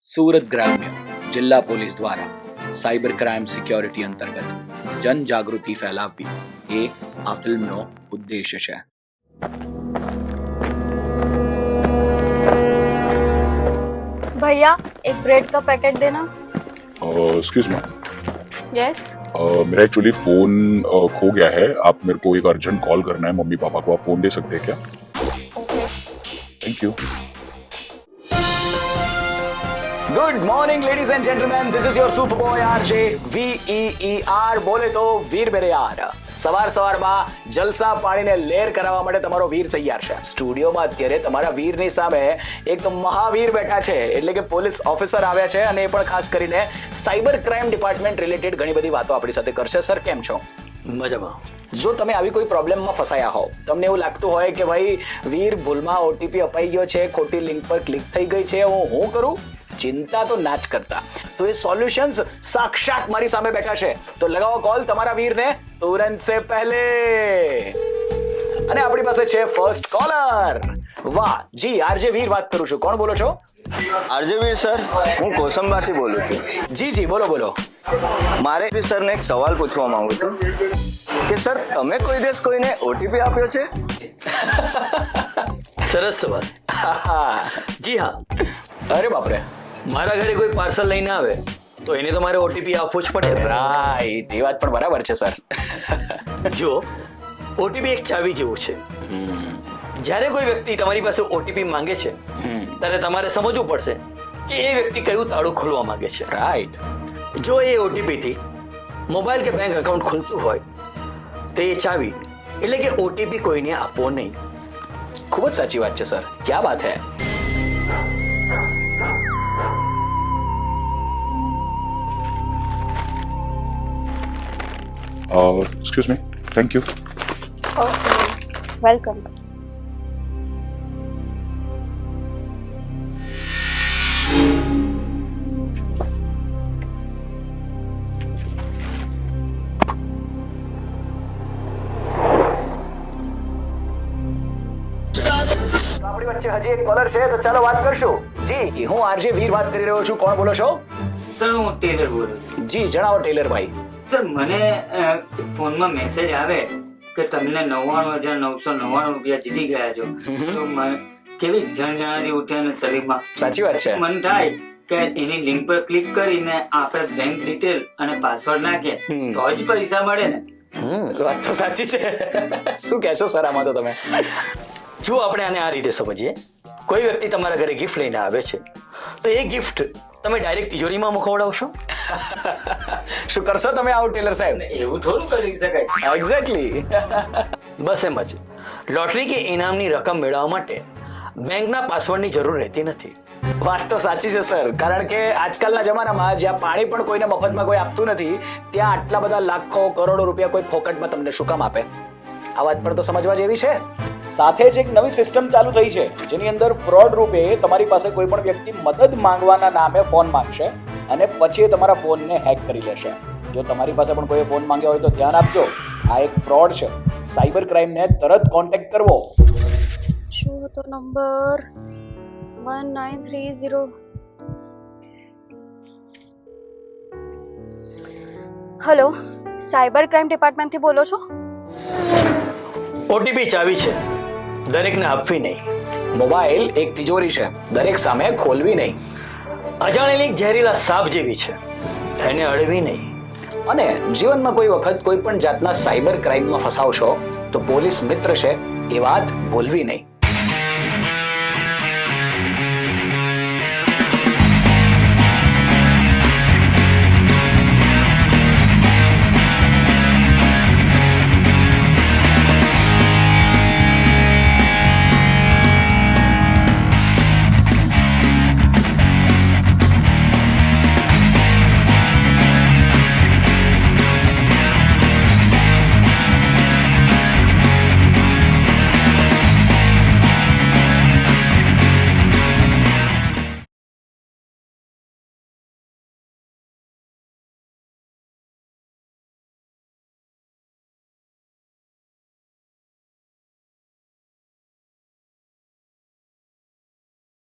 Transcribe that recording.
સુરત ગ્રામ્ય જિલ્લા પોલીસ દ્વારા સાયબર ક્રાઇમ સિક્યોરિટી અંતર્ગત જનજાગૃતિ ફેલાવવી એ આ ફિલ્મનો ઉદ્દેશ્ય છે. भैया एक ब्रेड का पैकेट देना. Excuse me yes. मेरा एक्चुअली फ़ोन खो गया है. आप मेरे को एक अर्जेंट कॉल करना है मम्मी पापा को. आप फ़ोन दे सकते हैं क्या? Okay. Thank you. Good morning ladies and gentleman, this is your super boy RJ VEER. બોલે તો વીર મેરે યાર. સવારમાં જલસા પાડીને લેર કરાવવા માટે તમારો વીર તૈયાર છે. સ્ટુડિયોમાં અત્યારે તમારા વીરની સામે એક મહાવીર બેઠા છે, એટલે કે પોલીસ ઓફિસર આવ્યા છે, અને એ પણ ખાસ કરીને સાયબર ક્રાઇમ ડિપાર્ટમેન્ટ રિલેટેડ ઘણી બધી વાતો આપણી સાથે કરશે. સર, કેમ છો? મજામાં. જો તમે આવી કોઈ પ્રોબ્લેમમાં ફસાયા હોવ, તમને એવું લાગતું હોય કે ભાઈ વીર ભૂલમાં OTP અપાઈ ગયો છે, ખોટી લિંક પર ક્લિક થઈ ગઈ છે, હું કરું? ચિંતા તો ના જ કરતા. તો એ સોલ્યુશન્સ સાક્ષાત મારી સામે બેઠા છે. તો લગાવો કોલ તમારા વીરને તુરંત સે પહેલે. અને આપણી પાસે છે ફર્સ્ટ કોલર. વાહ જી, આરજે વીર વાત કરું છું. કોણ બોલો છો? આરજે વીર સર, હું કોસંબાથી બોલું છું. જી બોલો. મારે વીર સરને એક સવાલ પૂછવા માંગુ છું કે સર, તમે કોઈ દિવસ કોઈને OTP આપ્યો છે? સરસ સવાલ. જી હા. અરે બાપરે. મારા ઘરે કોઈ પાર્સલ લઈને આવે તો એને તો મારે OTP આપવું જ પડે. રાઈટ, એ વાત પણ બરાબર છે સર. જો OTP એક ચાવી જેવું છે. જ્યારે કોઈ વ્યક્તિ તમારી પાસે OTP માંગે છે ત્યારે તમારે સમજવું પડશે કે એ વ્યક્તિ કયું તાળું ખોલવા માંગે છે. રાઈટ. જો એ OTP થી મોબાઈલ કે બેંક એકાઉન્ટ ખુલતું હોય તો એ ચાવી એટલે કે OTP કોઈને આપવો નહીં. ખૂબ જ સાચી વાત છે સર. ક્યા બાત હૈ. Excuse me. Thank you. Okay, welcome. આપણી વચ્ચે હજી એક કોલર છે, તો ચાલો વાત કરશું. જી, હું આરજે વીર વાત કરી રહ્યો છું. કોણ બોલો છો? સર, હું ટેલર બોલું છું. જી, જણાવો ટેલર ભાઈ. સર, મને ફોનમાં મેસેજ આવે કે તમને 99,999 રૂપિયા જીતી ગયા છો. તો મને કેવી જણજણાટી ઉઠે અને શરીરમાં. સાચી વાત છે. મન થાય કે એની લિંક પર ક્લિક કરીને આપણે બેંક ડિટેલ અને પાસવર્ડ નાખીએ તો જ પૈસા મળે ને. વાત તો સાચી છે. શું કહેશો સર આમાં તો તમે? જો આપણે આને આ રીતે સમજીએ, કોઈ વ્યક્તિ તમારા ઘરે ગિફ્ટ લઈને આવે છે તો એ ગિફ્ટ તમે ડાયરેક્ટ તિજોરીમાં મુખવડાવશો? શું કરશો તમે આવું ટેલર સાહેબ? એવું થોડું કરી શકાય. એક્ઝેક્ટલી. બસ એમ જ. લોટરી કે ઇનામની રકમ મેળવવા માટે બેંકના પાસવર્ડની જરૂર રહેતી નથી. વાત તો સાચી છે સર, કારણ કે આજકાલના જમાનામાં જ્યાં પાણી પણ કોઈને મફતમાં કોઈ આપતું નથી, ત્યાં આટલા બધા લાખો કરોડો રૂપિયા કોઈ ફોકટમાં તમને શું કામ આપે? આ વાત પર તો સમજવા જેવી છે. સાથે જ એક નવી સિસ્ટમ ચાલુ થઈ છે, જેની અંદર ફ્રોડ રૂપે તમારી પાસે કોઈ પણ વ્યક્તિ મદદ માંગવાના નામે ફોન માંગશે અને પછી એ તમારા ફોનને હેક કરી લેશે. જો તમારી પાસે પણ કોઈ ફોન માંગ્યો હોય તો ધ્યાન આપજો, આ એક ફ્રોડ છે. સાયબર ક્રાઇમને તરત કોન્ટેક્ટ કરવો. શું હતો નંબર? 1930. હેલો, સાયબર ક્રાઇમ ડિપાર્ટમેન્ટથી બોલો છો? OTP ચાવી છે, દરેકને આપવી નહીં. મોબાઈલ એક તિજોરી છે, દરેક સામે ખોલવી નહીં. અજાણેલી ઝેરીલા સાપ જેવી છે, એને અડવી નહીં. અને જીવનમાં કોઈ વખત કોઈ પણ જાતના સાયબર ક્રાઇમમાં ફસાવશો તો પોલીસ મિત્ર છે એ વાત ભૂલવી નહીં.